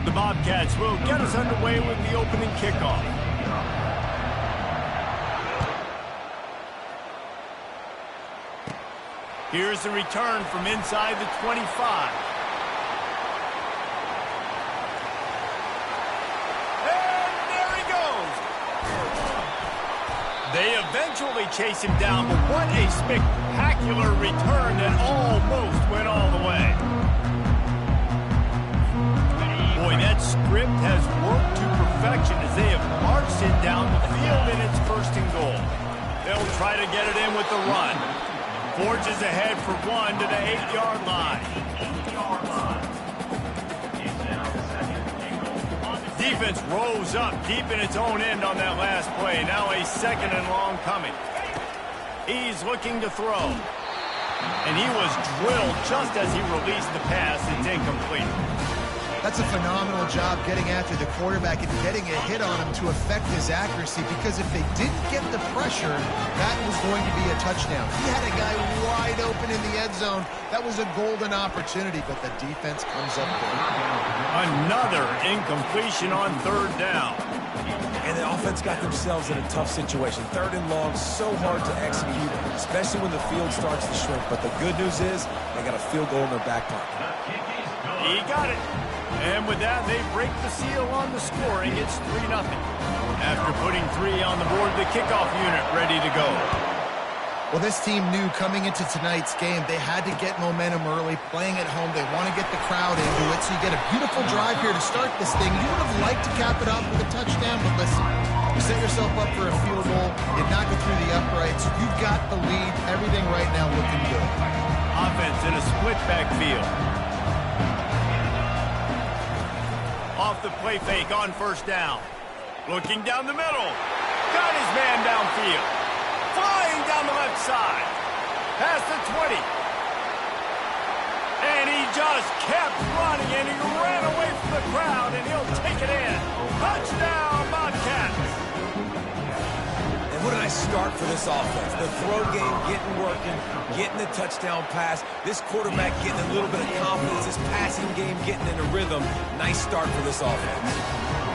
The Bobcats will get us underway with the opening kickoff. Here's the return from inside the 25. And there he goes. They eventually chase him down, but what a spectacular return that almost went all the way. Boy, that script has worked to perfection as they have marched it down the field in its first and goal. They'll try to get it in with the run. Forges ahead for one to the 8-yard line. Defense rose up deep in its own end on that last play. Now a second and long coming. He's looking to throw. And he was drilled just as he released the pass. It's incomplete. That's a phenomenal job getting after the quarterback and getting a hit on him to affect his accuracy, because if they didn't get the pressure, that was going to be a touchdown. He had a guy wide open in the end zone. That was a golden opportunity, but the defense comes up big. Another incompletion on third down. And the offense got themselves in a tough situation. Third and long, so hard to execute, especially when the field starts to shrink. But the good news is they got a field goal in their back pocket. He got it. And with that, they break the seal on the scoring. It's 3-0. After putting 3 on the board, the kickoff unit ready to go. Well, this team knew coming into tonight's game they had to get momentum early, playing at home. They want to get the crowd into it, so you get a beautiful drive here to start this thing. You would have liked to cap it off with a touchdown, but listen, you set yourself up for a field goal, you knock it through the uprights, you've got the lead, everything right now looking good. Offense in a split backfield. Off the play fake on first down. Looking down the middle. Got his man downfield. Flying down the left side. Past the 20. And he just kept running, and he ran away from the crowd, and he'll take it in. Touchdown, Bobcats. And what a nice start for this offense. The throw game getting working, getting the touchdown pass. This quarterback getting a little bit of confidence. This passing game getting in a rhythm. Nice start for this offense.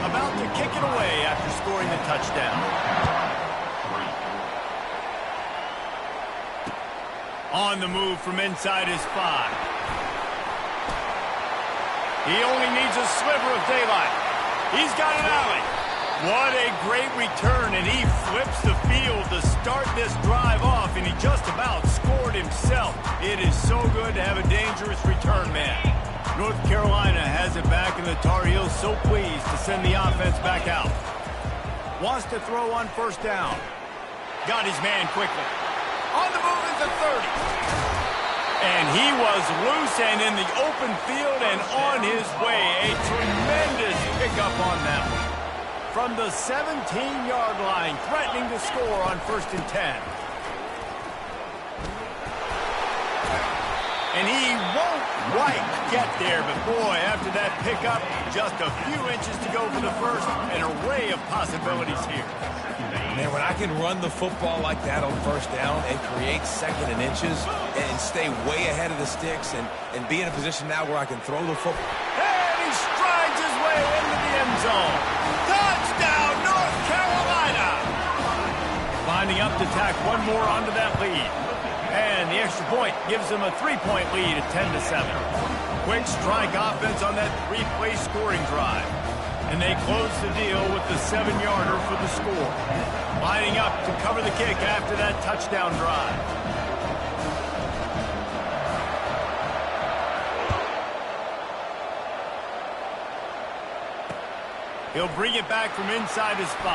About to kick it away after scoring the touchdown. On the move from inside his 5. He only needs a sliver of daylight. He's got an alley. What a great return, and he flips the field to start this drive off, and he just about scored himself. It is so good to have a dangerous return man. North Carolina has it back, and the Tar Heels so pleased to send the offense back out. Wants to throw on first down. Got his man quickly. On the move is the 30. And he was loose and in the open field and on his way. A tremendous pickup on that one. From the 17-yard line, threatening to score on 1st and 10. And he won't quite get there, but boy, after that pickup, just a few inches to go for the first. An array of possibilities here. Man, when I can run the football like that on first down and create second and inches and stay way ahead of the sticks and be in a position now where I can throw the football. And he strides his way into the end zone. Touchdown, North Carolina! Lining up to tack one more onto that lead. And the extra point gives them a 3-point lead at 10-7. Quick strike offense on that 3-play scoring drive. And they close the deal with the 7-yarder for the score. Lining up to cover the kick after that touchdown drive. He'll bring it back from inside his 5.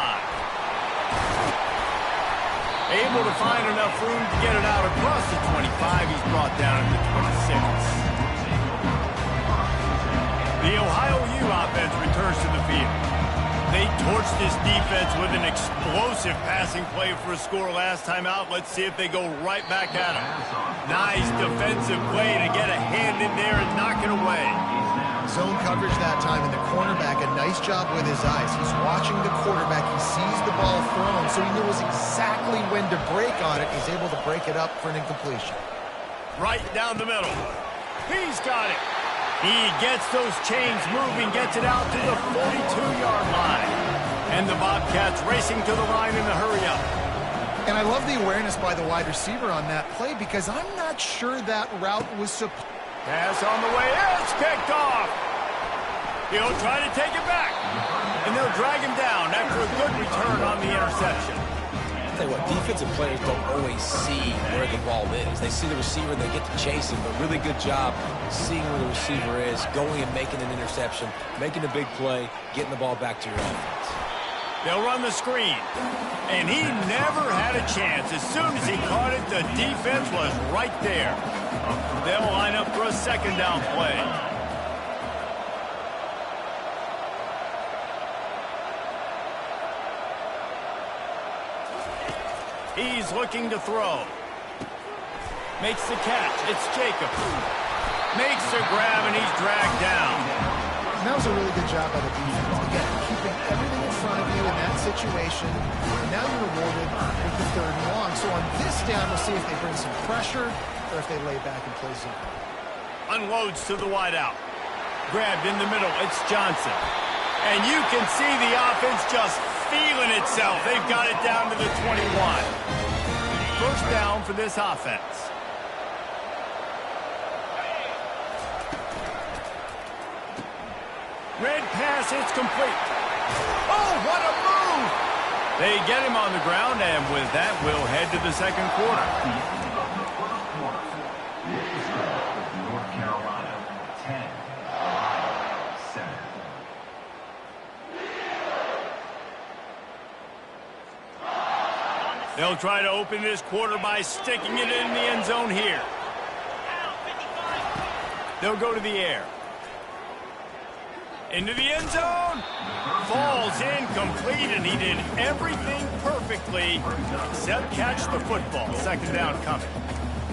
Able to find enough room to get it out across the 25. He's brought down at the 26. The Ohio U offense returns to the field. They torched this defense with an explosive passing play for a score last time out. Let's see if they go right back at him. Nice defensive play to get a hand in there and knock it away. Zone coverage that time, and the cornerback, a nice job with his eyes. He's watching the quarterback. He sees the ball thrown, so he knows exactly when to break on it. He's able to break it up for an incompletion. Right down the middle. He's got it. He gets those chains moving, gets it out to the 42-yard line. And the Bobcats racing to the line in the hurry-up. And I love the awareness by the wide receiver on that play because I'm not sure that route was supposed. Pass on the way. It's picked off. He'll try to take it back. And they'll drag him down after a good return on the interception. I'll tell you what, defensive players don't always see where the ball is. They see the receiver and they get to chase him, but really good job seeing where the receiver is, going and making an interception, making a big play, getting the ball back to your offense. They'll run the screen. And he never had a chance. As soon as he caught it, the defense was right there. They'll line up for a second down play. He's looking to throw. Makes the catch. It's Jacobs. Makes the grab, and he's dragged down. And that was a really good job by the defense. Again, keeping everything in front of you in that situation. And now you're rewarded with the 3rd and long. So on this down, we'll see if they bring some pressure or if they lay back and play zone. Unloads to the wideout. Grabbed in the middle. It's Johnson. And you can see the offense just feeling itself. They've got it down to the 21. First down for this offense. Red pass, it's complete. Oh, what a move! They get him on the ground, and with that, we'll head to the second quarter. North Carolina, 10, Ohio, 7. They'll try to open this quarter by sticking it in the end zone here. They'll go to the air. Into the end zone. Falls incomplete, and he did everything perfectly except catch the football. Second down coming.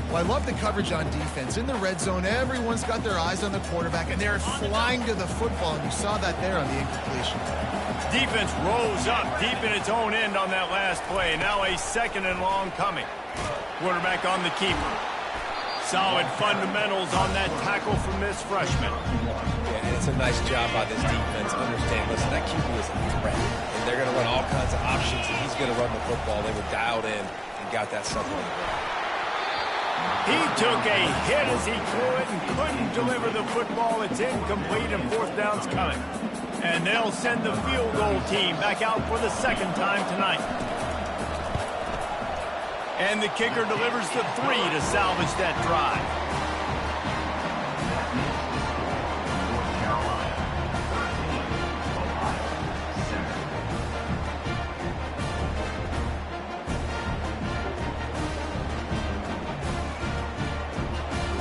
Well, I love the coverage on defense. In the red zone, everyone's got their eyes on the quarterback, and they're flying to the football, and you saw that there on the incompletion. Defense rose up deep in its own end on that last play. Now a second and long coming. Quarterback on the keeper. Solid fundamentals on that tackle from this freshman. Yeah, and it's a nice job by this defense. Understand, listen, that keeper is a threat. And they're going to run all kinds of options, and he's going to run the football. They were dialed in and got that something on the ground. He took a hit as he threw it and couldn't deliver the football. It's incomplete, and fourth down's coming. And they'll send the field goal team back out for the second time tonight. And the kicker delivers the 3 to salvage that drive.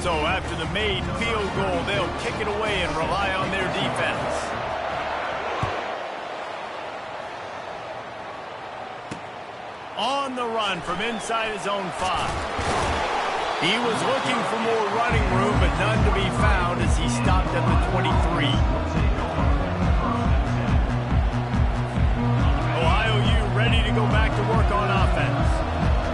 So after the made field goal, they'll kick it away and rely on their defense. On the run from inside his own 5. He was looking for more running room, but none to be found as he stopped at the 23. Ohio U ready to go back to work on offense.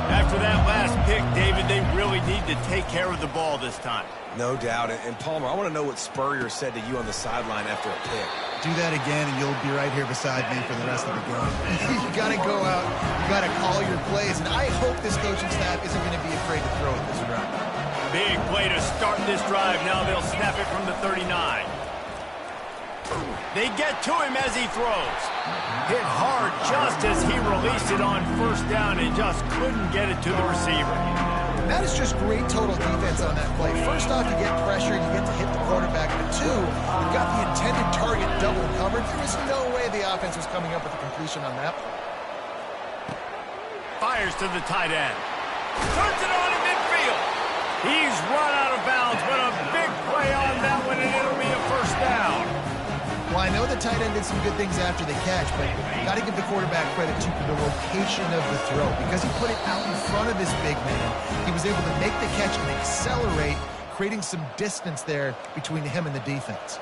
After that last pick, David, they really need to take care of the ball this time. No doubt. And Palmer, I want to know what Spurrier said to you on the sideline after a pick. Do that again, and you'll be right here beside me for the rest of the game. You got to go out. You got to call your plays, and I hope this coaching staff isn't going to be afraid to throw at this drive. Big play to start this drive. Now they'll snap it from the 39. They get to him as he throws. Hit hard just as he released it on first down and just couldn't get it to the receiver. That is just great total defense on that play. First off, you get pressure, you get to hit the quarterback. But 2, you've got the intended target double covered. There is no way the offense was coming up with a completion on that play. Fires to the tight end. Turns it on in midfield. He's run out of bounds, but a big play on that one, and it'll be a first down. Well, I know the tight end did some good things after the catch, but you got to give the quarterback credit to the location of the throw because he put it out in front of his big man. He was able to make the catch and accelerate, creating some distance there between him and the defense.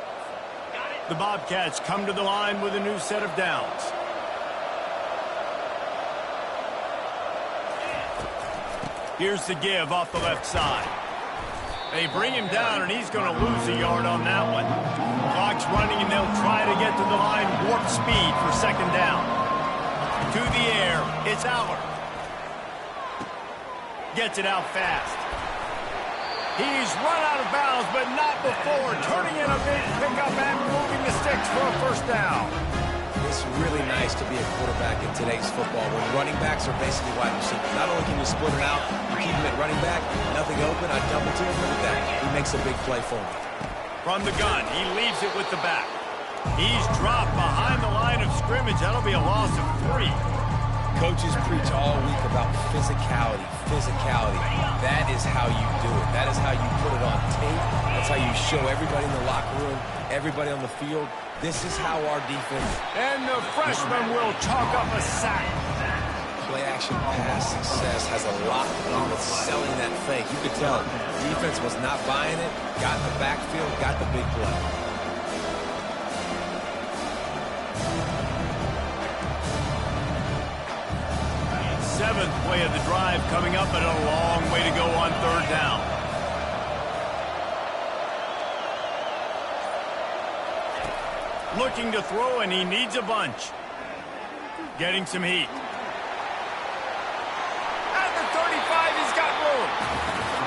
The Bobcats come to the line with a new set of downs. Here's the give off the left side. They bring him down, and he's going to lose a yard on that one. Clock's running, and they'll try to get to the line warp speed for second down. To the air, it's Aller. Gets it out fast. He's run out of bounds, but not before turning in a big pickup and moving the sticks for a first down. It's really nice to be a quarterback in today's football when running backs are basically wide receivers. Not only can you split them out, you keep them at running back, nothing open, I double team him. Look at that. He makes a big play for me. From the gun, he leaves it with the back. He's dropped behind the line of scrimmage. That'll be a loss of 3. Coaches preach all week about physicality, physicality. That is how you do it. That is how you put it on tape. That's how you show everybody in the locker room, everybody on the field. This is how our defense... And the freshman will chalk up a sack. Play-action pass success has a lot to do with selling that fake. You could tell defense was not buying it, got in the backfield, got the big play. Seventh play of the drive coming up, but a long way to go on third down. Looking to throw, and he needs a bunch. Getting some heat. At the 35, he's got room.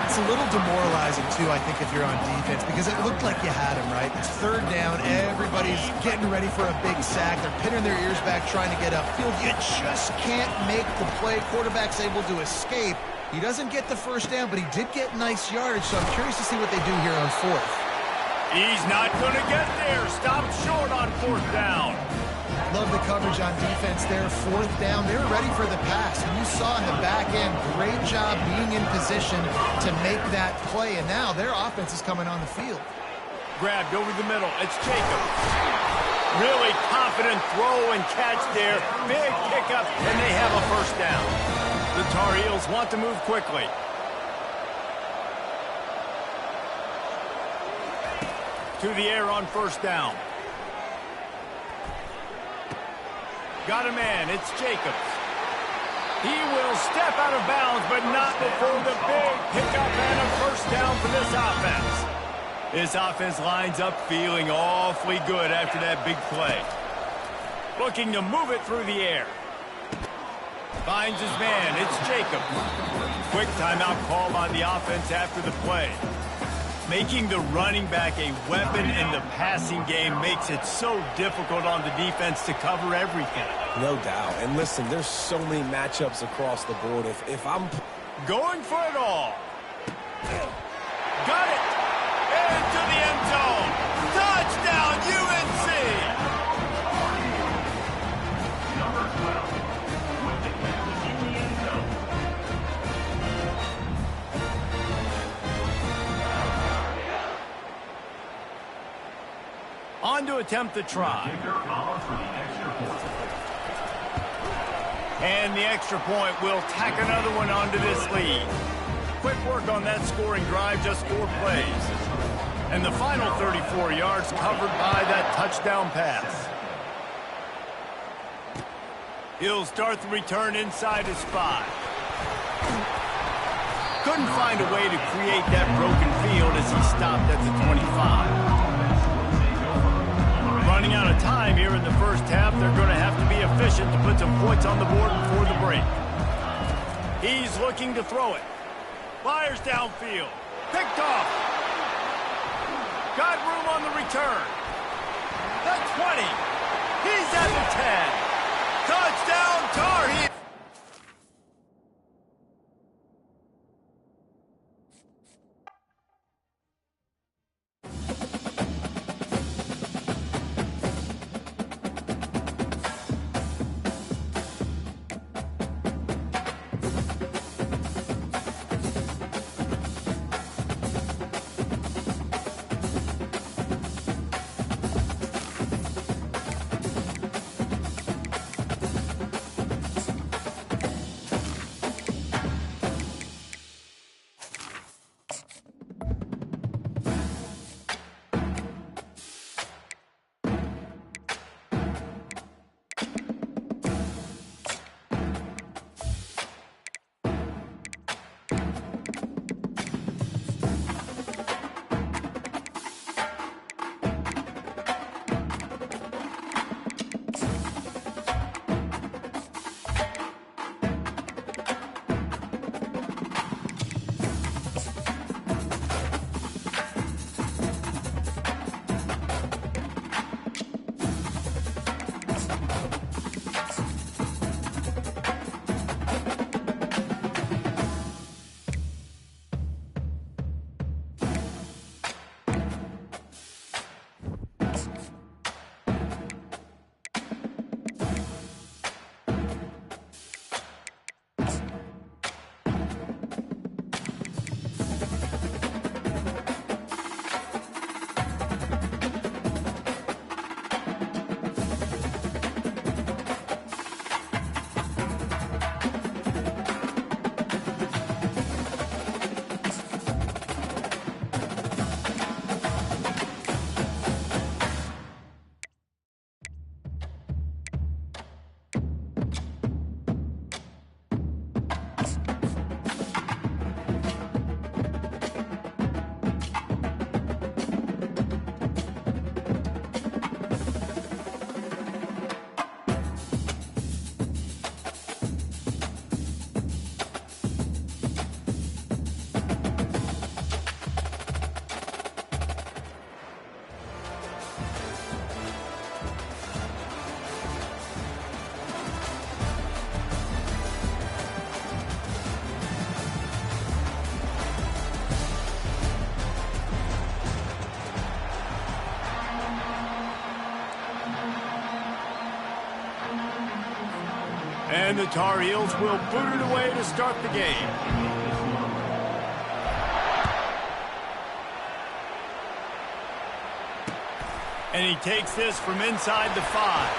It's a little demoralizing, too, I think, if you're on defense, because it looked like you had him, right? It's third down. Everybody's getting ready for a big sack. They're pinning their ears back, trying to get upfield. You just can't make the play. Quarterback's able to escape. He doesn't get the first down, but he did get nice yardage, so I'm curious to see what they do here on fourth. He's not going to get there. Stopped short on fourth down. Love the coverage on defense there. Fourth down, they were ready for the pass. And you saw in the back end, great job being in position to make that play. And now their offense is coming on the field. Grabbed over the middle. It's Jacobs. Really confident throw and catch there. Big pickup, and they have a first down. The Tar Heels want to move quickly. To the air on first down. Got a man. It's Jacobs. He will step out of bounds, but not before the big pickup and a first down for this offense. This offense lines up feeling awfully good after that big play. Looking to move it through the air. Finds his man. It's Jacobs. Quick timeout call by the offense after the play. Making the running back a weapon in the passing game makes it so difficult on the defense to cover everything. No doubt. And listen, there's so many matchups across the board. If I'm going for it all. Got it. Into the end zone. Touchdown, UNC. Number 12 with the catch in the end zone. On to attempt the try. And the extra point will tack another one onto this lead. Quick work on that scoring drive, just 4 plays. And the final 34 yards covered by that touchdown pass. He'll start the return inside his 5. Couldn't find a way to create that broken field as he stopped at the 25. Running out of time here in the first half. They're going to have to be efficient to put some points on the board before the break. He's looking to throw it. Fires downfield. Picked off. Got room on the return. The 20. He's at the 10. Touchdown, Tar Heels. And the Tar Heels will boot it away to start the game. And he takes this from inside the 5.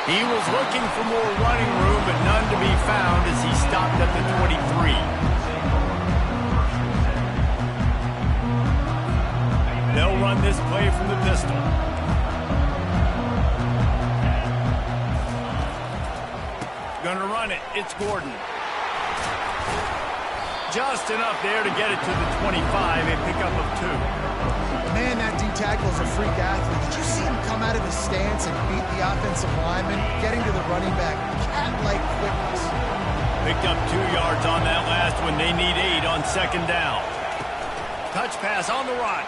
He was looking for more running room, but none to be found as he stopped at the 23. They'll run this play from the pistol. Gonna run it. It's Gordon. Just enough there to get it to the 25, a pickup of 2. Man, that D-tackle is a freak athlete. Did you see him come out of his stance and beat the offensive lineman, getting to the running back? Cat-like quickness. Picked up 2 yards on that last one. They need 8 on second down. Touch pass on the run.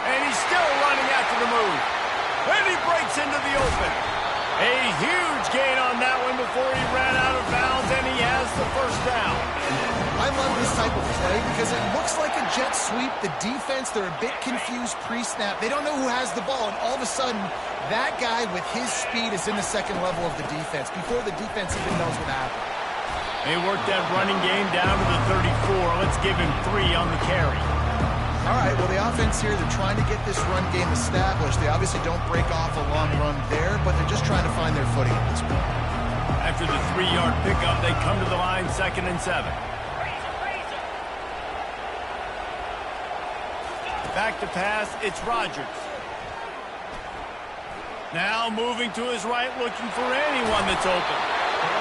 And he's still running after the move. And he breaks into the open. A huge gain on that one before he ran out of bounds, and he has the first down. I love this type of play because it looks like a jet sweep. The defense, they're a bit confused pre-snap. They don't know who has the ball, and all of a sudden, that guy with his speed is in the second level of the defense before the defense even knows what happened. They worked that running game down to the 34. Let's give him 3 on the carry. All right, well, the offense here, they're trying to get this run game established. They obviously don't break off a long run there, but they're just trying to find their footing at this point. After the 3-yard pickup, they come to the line, 2nd and 7. Back to pass, it's Rodgers. Now moving to his right, looking for anyone that's open.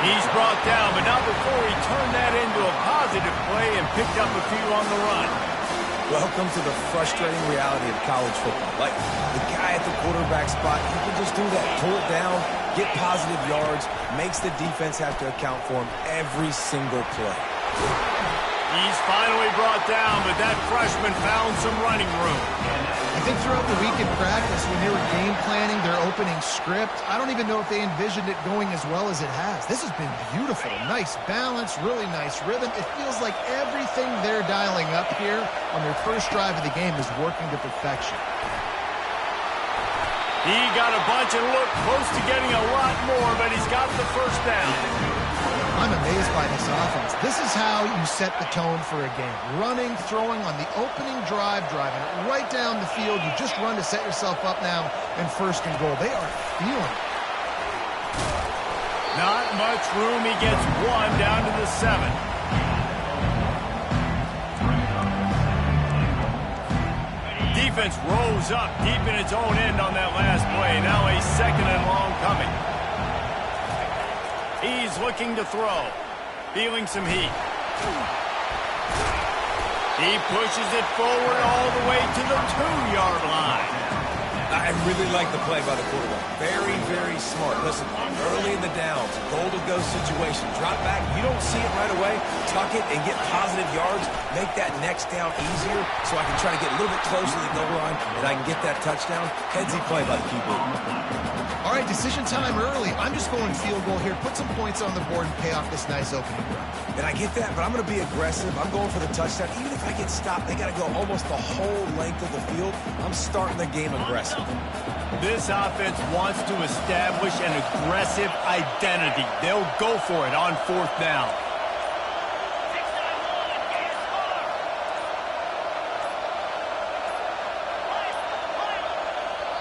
He's brought down, but not before he turned that into a positive play and picked up a few on the run. Welcome to the frustrating reality of college football. Like, the guy at the quarterback spot, he can just do that. Pull it down, get positive yards, makes the defense have to account for him every single play. He's finally brought down, but that freshman found some running room. I think throughout the week in practice, when they were game planning their opening script, I don't even know if they envisioned it going as well as it has. This has been beautiful. Nice balance, really nice rhythm. It feels like everything they're dialing up here on their first drive of the game is working to perfection. He got a bunch and looked close to getting a lot more, but he's got the first down. I'm amazed by this offense. This is how you set the tone for a game. Running, throwing on the opening drive, driving it right down the field. You just run to set yourself up now in 1st and goal. They are feeling it. Not much room. He gets 1 down to the 7. Defense rose up deep in its own end on that last play. Now a 2nd and long coming. He's looking to throw. Feeling some heat. He pushes it forward all the way to the 2-yard line. I really like the play by the quarterback. Very, very smart. Listen, early in the downs, goal-to-go situation. Drop back. You don't see it right away. Tuck it and get positive yards. Make that next down easier so I can try to get a little bit closer to the goal line and I can get that touchdown. Headsy play by the QB. All right, decision time early. I'm just going field goal here. Put some points on the board and pay off this nice opening drive. And I get that, but I'm going to be aggressive. I'm going for the touchdown. Even if I get stopped, they got to go almost the whole length of the field. I'm starting the game aggressive. This offense wants to establish an aggressive identity. They'll go for it on 4th down.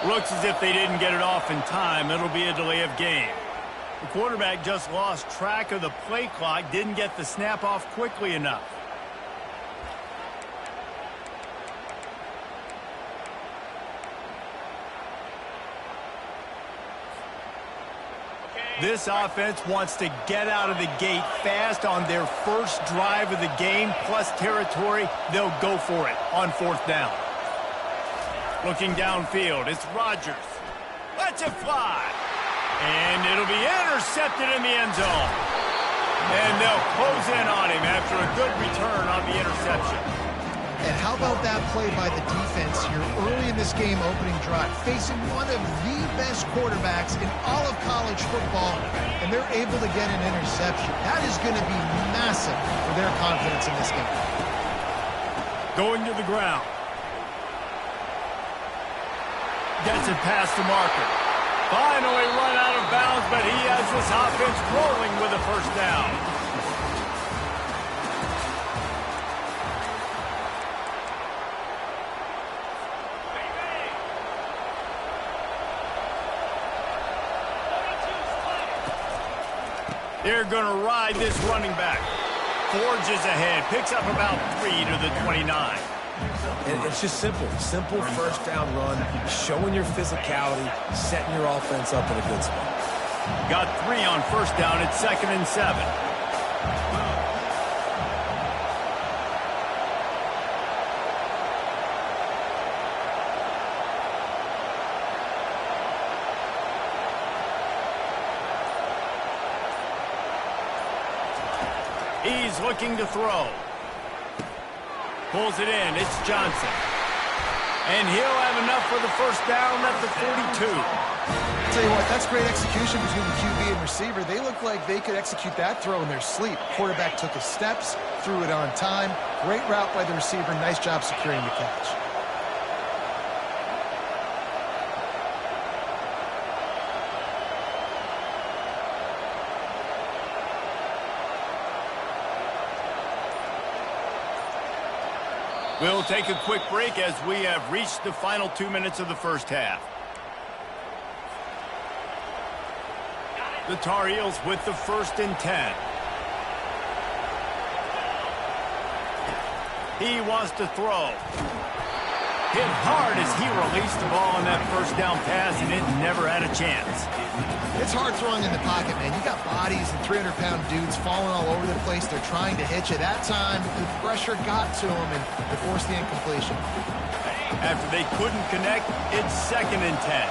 Looks as if they didn't get it off in time. It'll be a delay of game. The quarterback just lost track of the play clock, didn't get the snap off quickly enough. This offense wants to get out of the gate fast on their first drive of the game, plus territory. They'll go for it on 4th down. Looking downfield, it's Rodgers. Lets it fly. And it'll be intercepted in the end zone. And they'll close in on him after a good return on the interception. And how about that play by the defense here early in this game opening drive, facing one of the best quarterbacks in all of college football, and they're able to get an interception. That is going to be massive for their confidence in this game. Going to the ground. Gets it past the marker. Finally run out of bounds, but he has this offense rolling with a first down. They're going to ride this running back. Forges ahead, picks up about 3 to the 29. And it's just simple. Simple first down run, showing your physicality, setting your offense up in a good spot. Got 3 on first down at 2nd and 7. He's looking to throw. Pulls it in. It's Johnson. And he'll have enough for the first down at the 42. I'll tell you what, that's great execution between the QB and receiver. They look like they could execute that throw in their sleep. Quarterback took his steps, threw it on time. Great route by the receiver. Nice job securing the catch. We'll take a quick break as we have reached the final 2 minutes of the first half. The Tar Heels with the 1st and 10. He wants to throw. Hit hard as he released the ball on that first down pass, and it never had a chance. It's hard throwing in the pocket, man. You got bodies and 300-pound dudes falling all over the place. They're trying to hit you. That time, the pressure got to them, and they forced the incompletion. After they couldn't connect, it's 2nd and 10.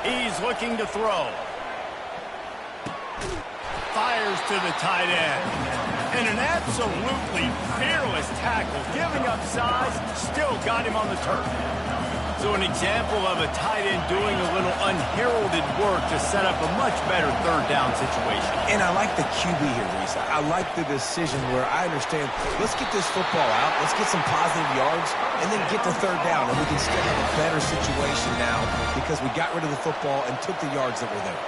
He's looking to throw. Fires to the tight end. And an absolutely fearless tackle, giving up size, still got him on the turf. So an example of a tight end doing a little unheralded work to set up a much better third down situation. And I like the QB here, Reese. I like the decision where I understand, let's get this football out, let's get some positive yards, and then get to third down, and we can still have a better situation now because we got rid of the football and took the yards that were there.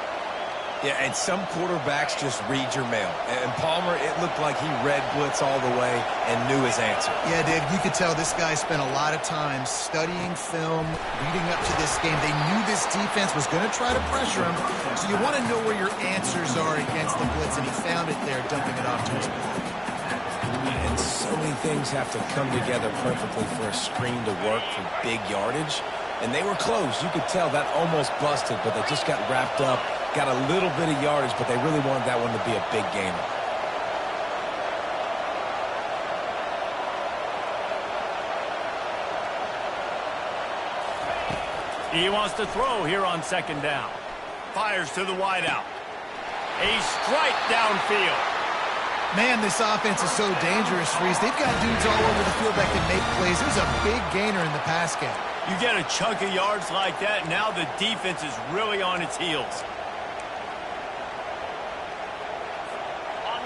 Yeah, and some quarterbacks just read your mail. And Palmer, it looked like he read blitz all the way and knew his answer. Yeah, Dave, you could tell this guy spent a lot of time studying film, leading up to this game. They knew this defense was going to try to pressure him, so you want to know where your answers are against the blitz, and he found it there, dumping it off to his back. And so many things have to come together perfectly for a screen to work for big yardage. And they were close. You could tell that almost busted, but they just got wrapped up. Got a little bit of yardage, but they really wanted that one to be a big gainer. He wants to throw here on 2nd down. Fires to the wideout. A strike downfield. Man, this offense is so dangerous, Reese. They've got dudes all over the field that can make plays. There's a big gainer in the pass game. You get a chunk of yards like that, now the defense is really on its heels.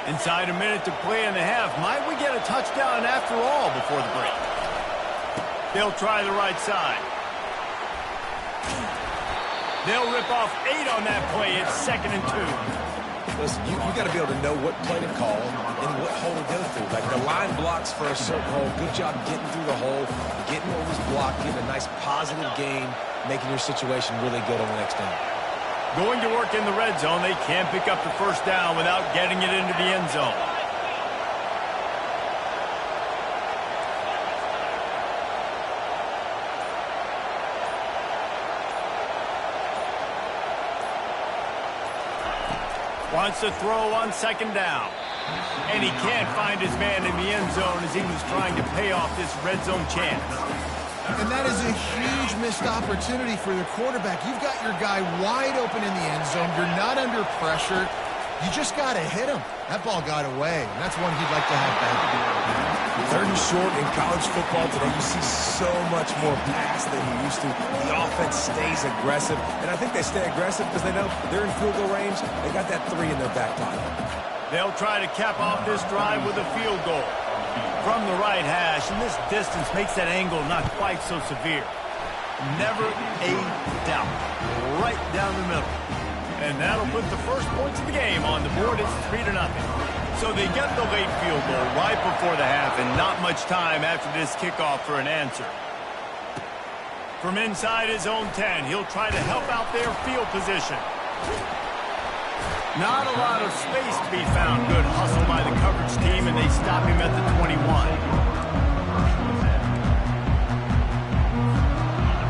Inside a minute to play in the half. Might we get a touchdown after all before the break? They'll try the right side. They'll rip off 8 on that play. It's 2nd and 2. Listen, you got to be able to know what play to call and what hole to go through. Like the line blocks for a certain hole. Good job getting through the hole, getting what was blocked, getting a nice positive gain, making your situation really good on the next down. Going to work in the red zone, they can't pick up the first down without getting it into the end zone. Wants to throw on 2nd down. And he can't find his man in the end zone as he was trying to pay off this red zone chance. And that is a huge missed opportunity for the quarterback. You've got your guy wide open in the end zone. You're not under pressure. You just got to hit him. That ball got away, and that's one he'd like to have back. 3rd and short in college football today, you see so much more pass than you used to. The offense stays aggressive, and I think they stay aggressive because they know they're in field goal range. They got that 3 in their back pocket. They'll try to cap off this drive with a field goal from the right hash, and this distance makes that angle not quite so severe. Never a doubt. Right down the middle. And that'll put the first points of the game on the board. It's 3-0. So they get the late field goal right before the half, and not much time after this kickoff for an answer. From inside his own 10, he'll try to help out their field position. Not a lot of space to be found. Good hustle by the coverage team, and they stop him at the 21.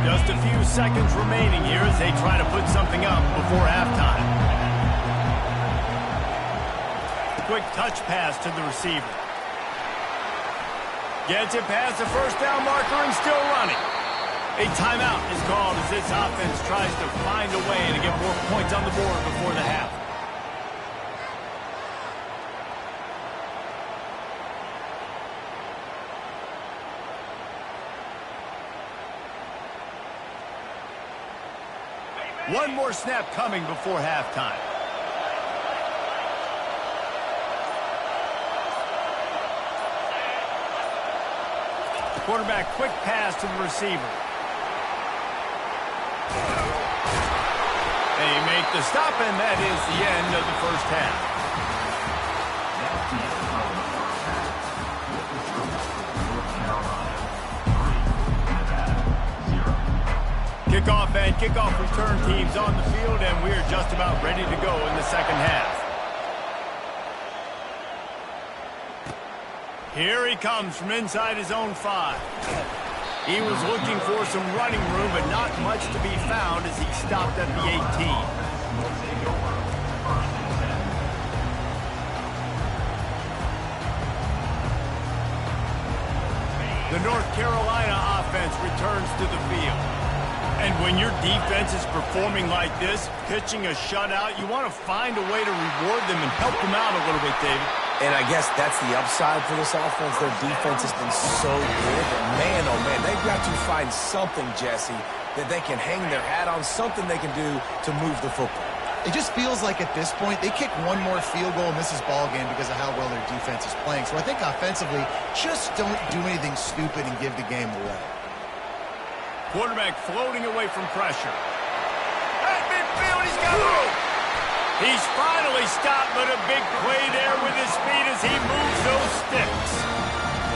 Just a few seconds remaining here as they try to put something up before halftime. Quick touch pass to the receiver. Gets it past the first down marker and still running. A timeout is called as this offense tries to find a way to get more points on the board before the half. One more snap coming before halftime. Quarterback quick pass to the receiver. They make the stop, and that is the end of the first half. Kickoff and kickoff return teams on the field, and we're just about ready to go in the second half. Here he comes from inside his own 5. He was looking for some running room, but not much to be found as he stopped at the 18. The North Carolina offense returns to the field. And when your defense is performing like this, pitching a shutout, you want to find a way to reward them and help them out a little bit, David. And I guess that's the upside for this offense. Their defense has been so good. And man, oh man, they've got to find something, Jesse, that they can hang their hat on, something they can do to move the football. It just feels like at this point, they kick one more field goal and this is ball game because of how well their defense is playing. So I think offensively, just don't do anything stupid and give the game away. Quarterback floating away from pressure. At midfield, he's got room. He's finally stopped, but a big play there with his speed as he moves those sticks.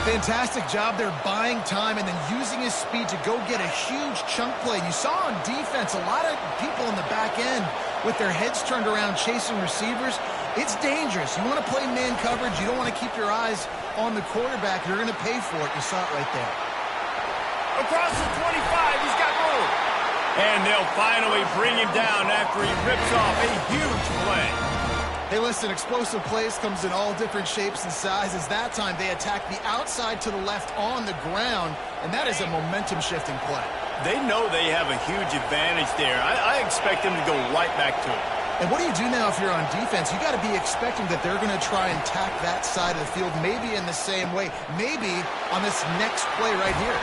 Fantastic job there buying time and then using his speed to go get a huge chunk play. You saw on defense a lot of people in the back end with their heads turned around chasing receivers. It's dangerous. You want to play man coverage. You don't want to keep your eyes on the quarterback. You're going to pay for it. You saw it right there. Across the 25, he's got room. And they'll finally bring him down after he rips off a huge play. Hey, listen, explosive plays comes in all different shapes and sizes. That time, they attack the outside to the left on the ground, and that is a momentum-shifting play. They know they have a huge advantage there. I expect them to go right back to it. And what do you do now if you're on defense? You got to be expecting that they're going to try and tack that side of the field, maybe in the same way, maybe on this next play right here.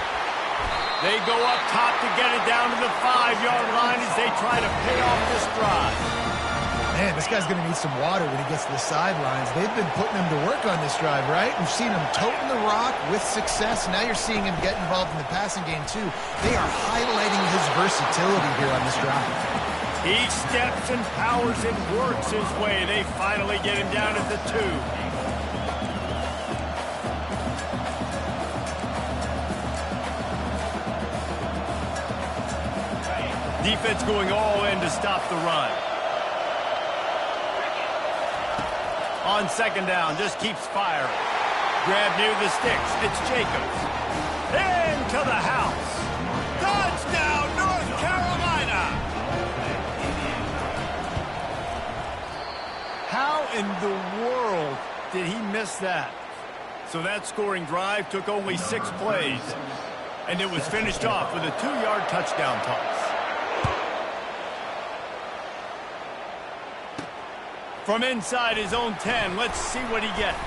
They go up top to get it down to the 5-yard line as they try to pay off this drive. Man, this guy's going to need some water when he gets to the sidelines. They've been putting him to work on this drive, right? We've seen him toting the rock with success. Now you're seeing him get involved in the passing game, too. They are highlighting his versatility here on this drive. He steps and powers and works his way. They finally get him down at the 2. Defense going all in to stop the run. On second down, just keeps firing. Grab near the sticks. It's Jacobs. Into the house. Touchdown, North Carolina. How in the world did he miss that? So that scoring drive took only 6 plays. And it was finished off with a 2-yard touchdown toss. From inside his own 10, let's see what he gets.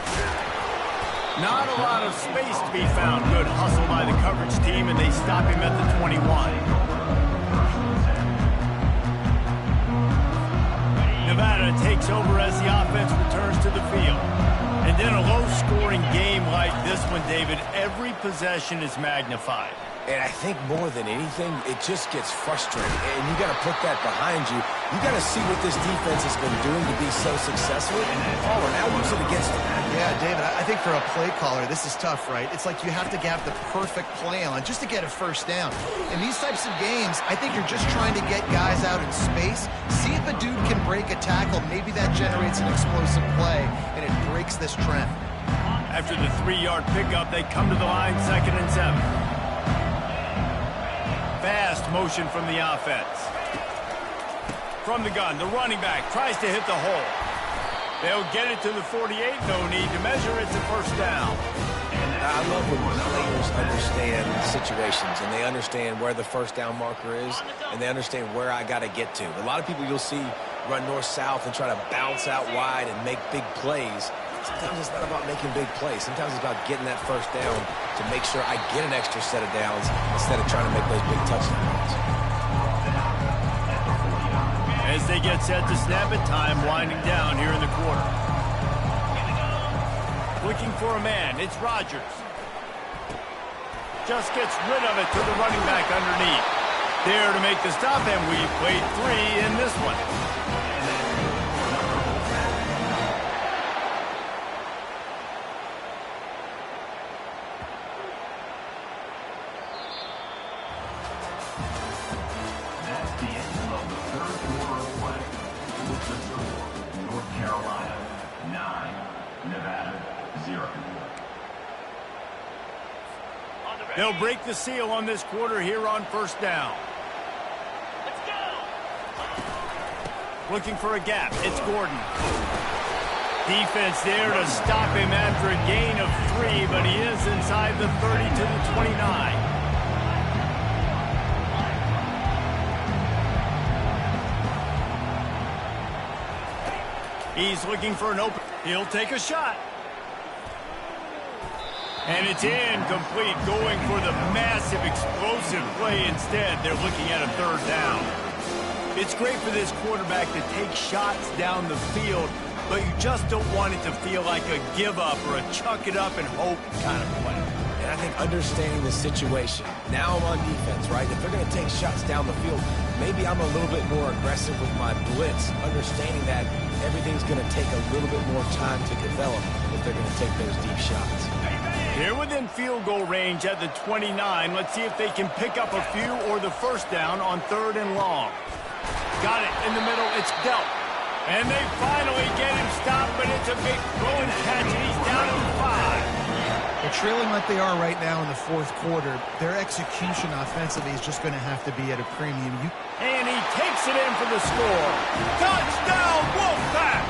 Not a lot of space to be found. Good hustle by the coverage team, and they stop him at the 21. Nevada takes over as the offense returns to the field. And in a low-scoring game like this one, David, every possession is magnified. And I think more than anything, it just gets frustrating. And you got to put that behind you. You got to see what this defense has been doing to be so successful. And Paul, now use it against them. Yeah, David, I think for a play caller, this is tough, right? It's like you have to have the perfect play on just to get a first down. In these types of games, I think you're just trying to get guys out in space, see if a dude can break a tackle. Maybe that generates an explosive play, and it breaks this trend. After the 3-yard pickup, they come to the line, 2nd and 7. Fast motion from the offense. From the gun, the running back tries to hit the hole. They'll get it to the 48, no need to measure. It's a first down. I love when players understand situations and they understand where the first down marker is and they understand where I got to get to. A lot of people you'll see run north-south and try to bounce out wide and make big plays. Sometimes it's not about making big plays. Sometimes it's about getting that first down to make sure I get an extra set of downs instead of trying to make those big touchdowns. As they get set to snap it, time winding down here in the quarter. Looking for a man, it's Rodgers. Just gets rid of it to the running back underneath. There to make the stop, and we played 3 in this one. That's the end of the third quarter of play. With the score, North Carolina 9, Nevada 0. They'll break the seal on this quarter here on first down. Let's go. Looking for a gap. It's Gordon. Defense there to stop him after a gain of 3, but he is inside the 30 to the 29. He's looking for an open. He'll take a shot. And it's incomplete, going for the massive explosive play instead. They're looking at a 3rd down. It's great for this quarterback to take shots down the field, but you just don't want it to feel like a give up or a chuck it up and hope kind of play. And I think understanding the situation, now I'm on defense, right? If they're going to take shots down the field, maybe I'm a little bit more aggressive with my blitz, understanding that everything's going to take a little bit more time to develop if they're going to take those deep shots. They're within field goal range at the 29. Let's see if they can pick up a few or the first down on 3rd and long. Got it in the middle. It's dealt. And they finally get him stopped, but it's a big throw and catch, and he's down at the 5. They're trailing like they are right now in the 4th quarter. Their execution offensively is just going to have to be at a premium. And he takes it in for the score. Touchdown, Wolfpack!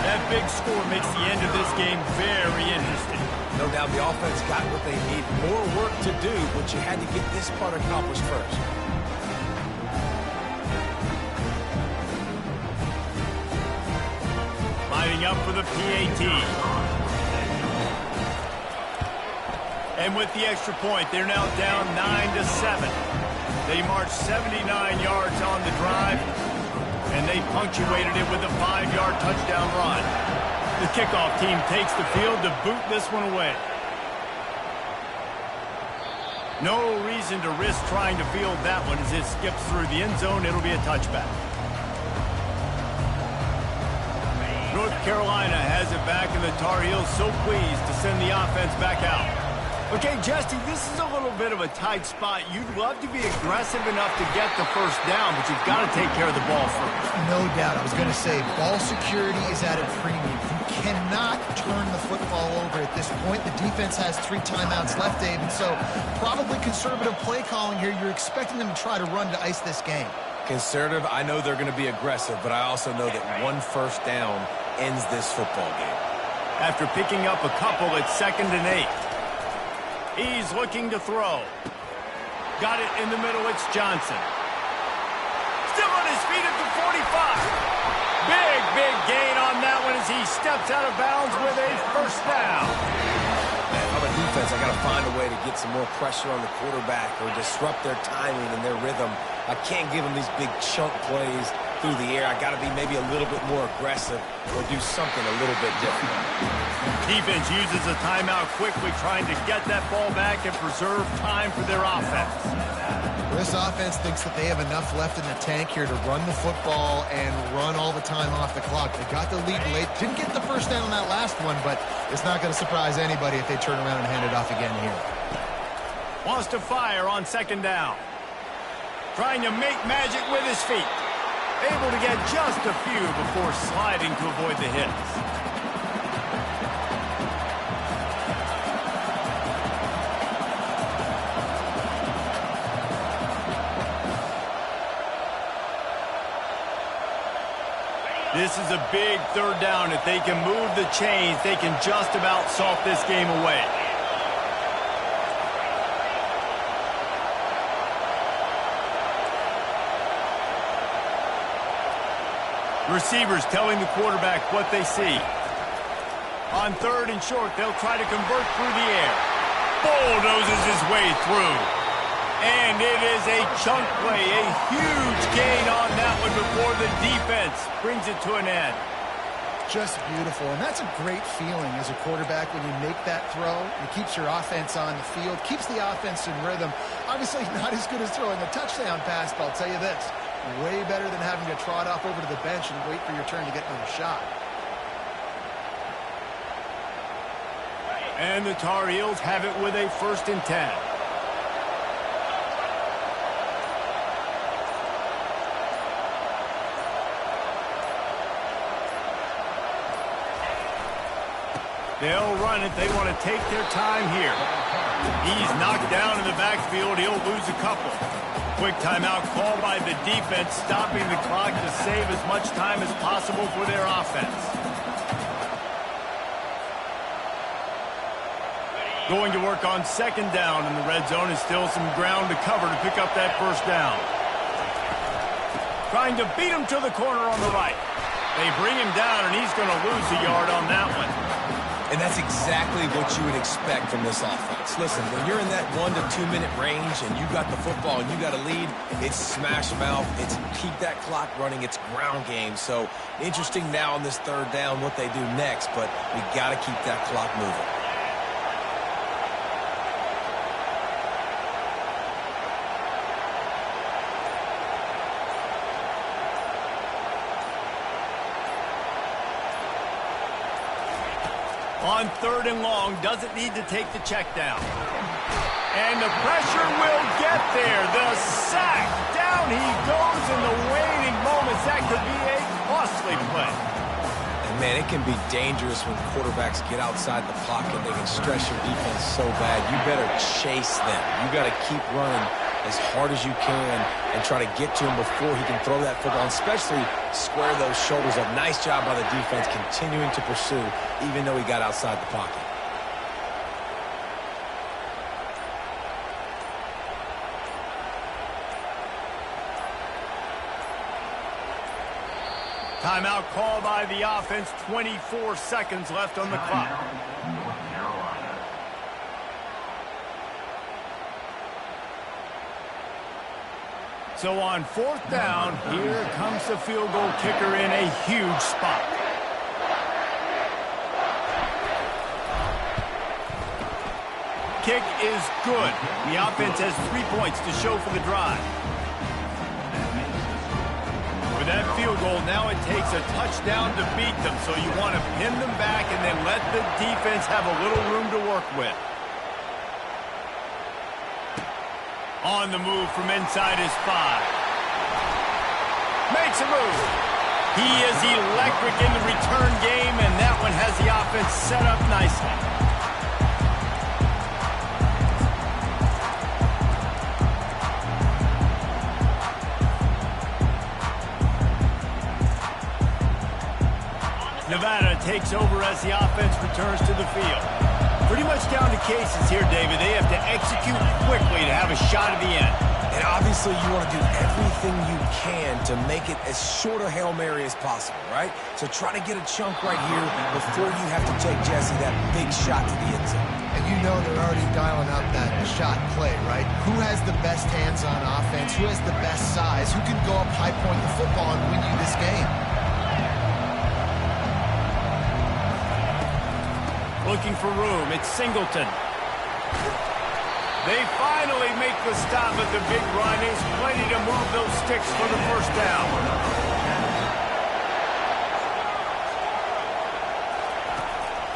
That big score makes the end of this game very interesting. No doubt the offense got what they need. More work to do, but you had to get this part accomplished first. Lining up for the PAT. And with the extra point, they're now down 9-7. They marched 79 yards on the drive, and they punctuated it with a 5-yard touchdown run. The kickoff team takes the field to boot this one away. No reason to risk trying to field that one as it skips through the end zone. It'll be a touchback. North Carolina has it back, and the Tar Heels so pleased to send the offense back out. Okay, Justy, this is a little bit of a tight spot. You'd love to be aggressive enough to get the first down, but you've got to take care of the ball first. No doubt. I was going to say, ball security is at a premium. You cannot turn the football over at this point. The defense has 3 timeouts left, David, so probably conservative play calling here. You're expecting them to try to run to ice this game. Conservative, I know they're going to be aggressive, but I also know that one first down ends this football game. After picking up a couple, it's 2nd and 8. He's looking to throw. Got it in the middle. It's Johnson. Still on his feet at the 45. Big gain on that one as he steps out of bounds with a first down. Man, if I'm a defense, I got to find a way to get some more pressure on the quarterback or disrupt their timing and their rhythm. I can't give them these big chunk plays through the air. I got to be maybe a little bit more aggressive or do something a little bit different. Defense uses a timeout quickly, trying to get that ball back and preserve time for their offense. This offense thinks that they have enough left in the tank here to run the football and run all the time off the clock. They got the lead late. Didn't get the first down on that last one, but it's not going to surprise anybody if they turn around and hand it off again here. Wants to fire on second down. Trying to make magic with his feet. Able to get just a few before sliding to avoid the hits. This is a big third down. If they can move the chains, they can just about salt this game away. Receivers telling the quarterback what they see. On third and short, they'll try to convert through the air. Bulldozes his way through. And it is a chunk play, a huge gain on that one before the defense brings it to an end. Just beautiful, and that's a great feeling as a quarterback when you make that throw. It keeps your offense on the field, keeps the offense in rhythm. Obviously not as good as throwing a touchdown pass, but I'll tell you this, way better than having to trot off over to the bench and wait for your turn to get another shot. And the Tar Heels have it with a 1st and 10. They'll run it. They want to take their time here. He's knocked down in the backfield. He'll lose a couple. Quick timeout called by the defense, stopping the clock to save as much time as possible for their offense. Going to work on second down in the red zone is still some ground to cover to pick up that first down. Trying to beat him to the corner on the right. They bring him down, and he's going to lose a yard on that one. And that's exactly what you would expect from this offense. Listen, when you're in that 1 to 2 minute range and you got the football and you got a lead, it's smash mouth, it's keep that clock running, it's ground game. So interesting now on this third down what they do next, but we got to keep that clock moving. On third and long, doesn't need to take the check down. And the pressure will get there. The sack. Down he goes in the waiting moments. That could be a costly play. And, man, it can be dangerous when quarterbacks get outside the pocket. They can stress your defense so bad. You better chase them. You got to keep running as hard as you can and try to get to him before he can throw that football, and especially square those shoulders up. Nice job by the defense continuing to pursue, even though he got outside the pocket. Timeout called by the offense. 24 seconds left on the clock. North Carolina. So on fourth down, here comes the field goal kicker in a huge spot. Kick is good. The offense has 3 points to show for the drive. With that field goal, now it takes a touchdown to beat them, so you want to pin them back and then let the defense have a little room to work with. On the move from inside his 5. Makes a move. He is electric in the return game, and that one has the offense set up nicely. Nevada takes over as the offense returns to the field. Pretty much down to cases here, David. They have to execute quickly to have a shot at the end. And obviously Obviously, you want to do everything you can to make it as short a Hail Mary as possible, right? So try to get a chunk right here before you have to take, Jesse, that big shot to the end zone. And you know they're already dialing up that shot play, right? Who has the best hands on offense? Who has the best size? Who can go up high point the football and win you this game? Looking for room. It's Singleton. They finally make the stop at the big run. There's plenty to move those sticks for the first down.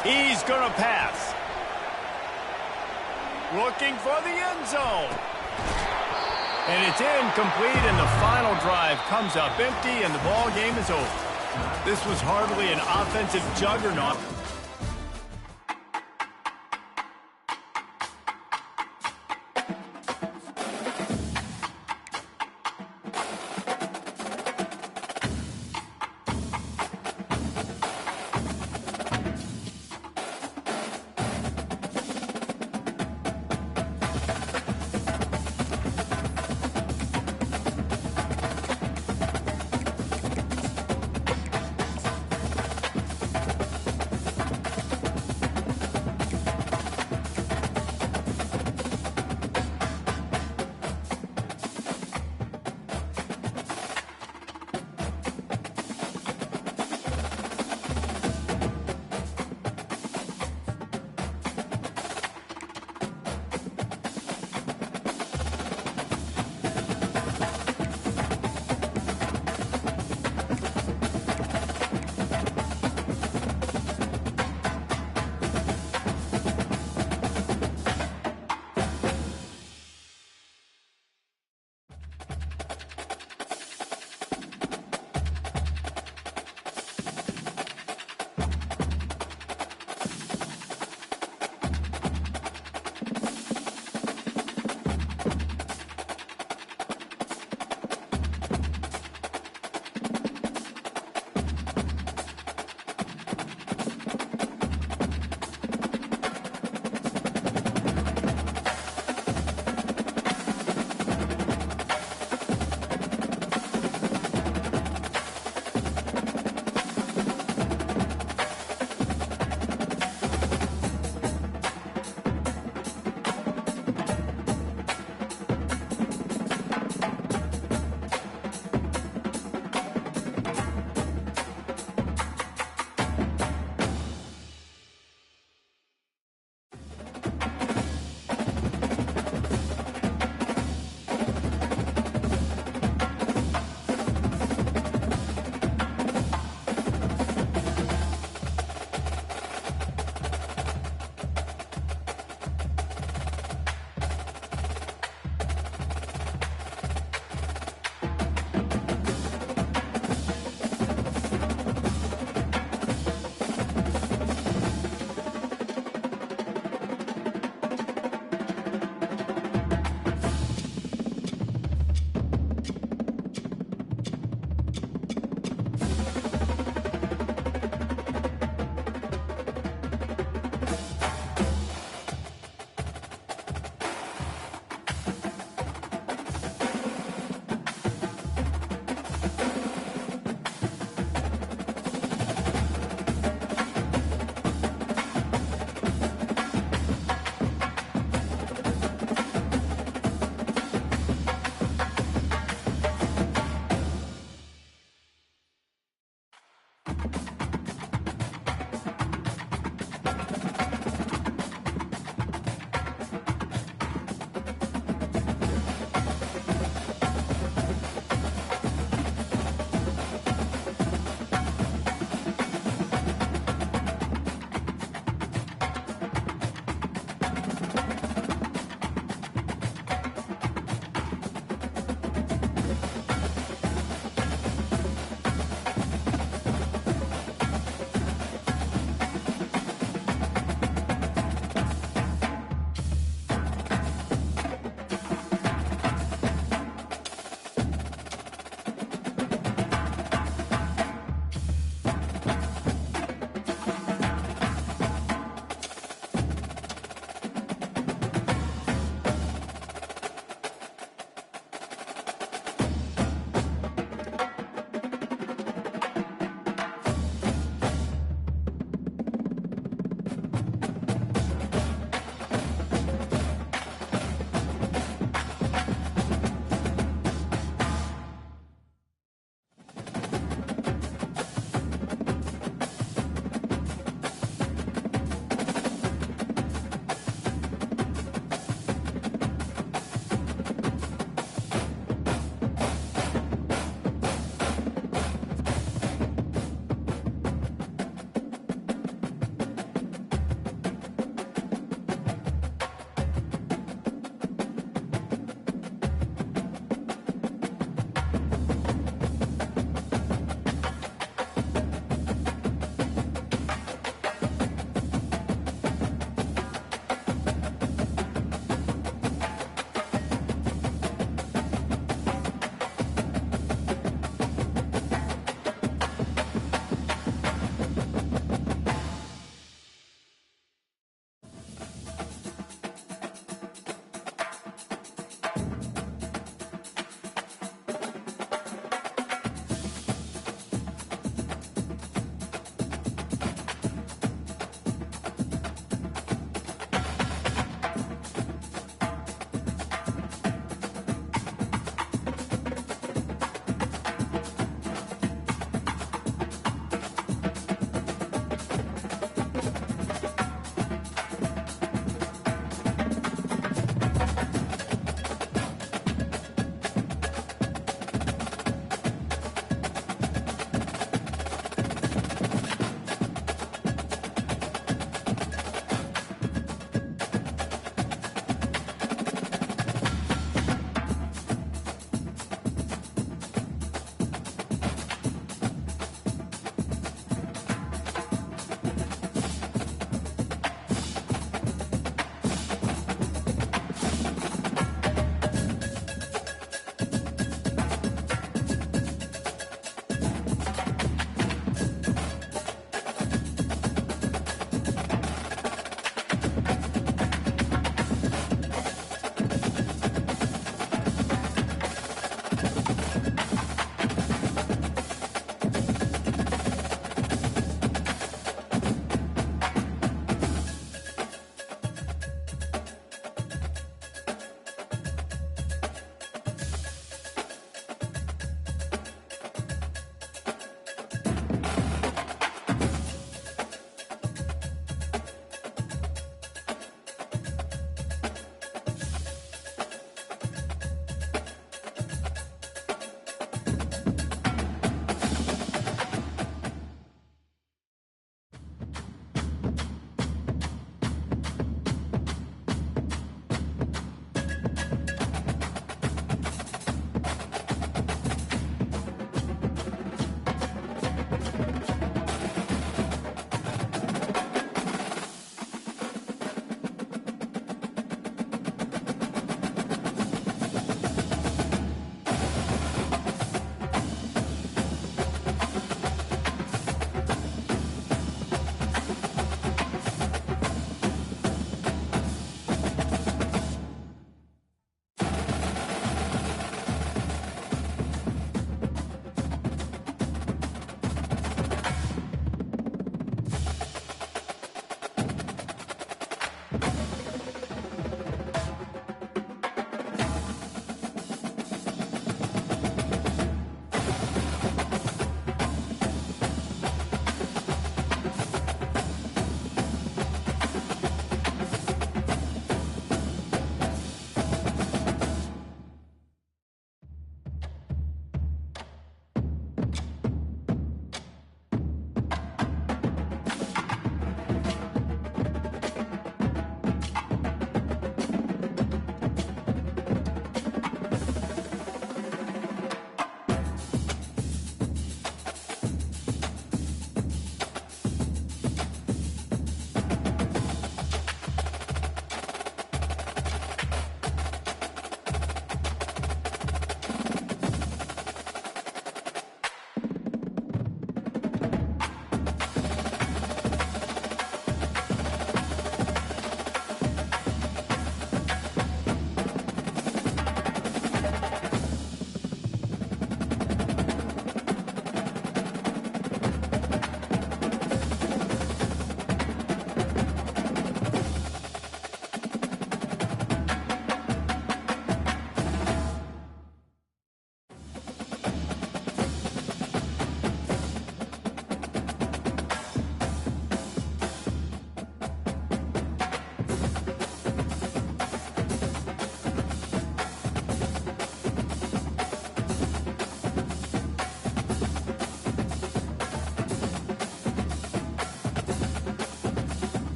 He's going to pass. Looking for the end zone. And it's incomplete, and the final drive comes up empty, and the ball game is over. This was hardly an offensive juggernaut.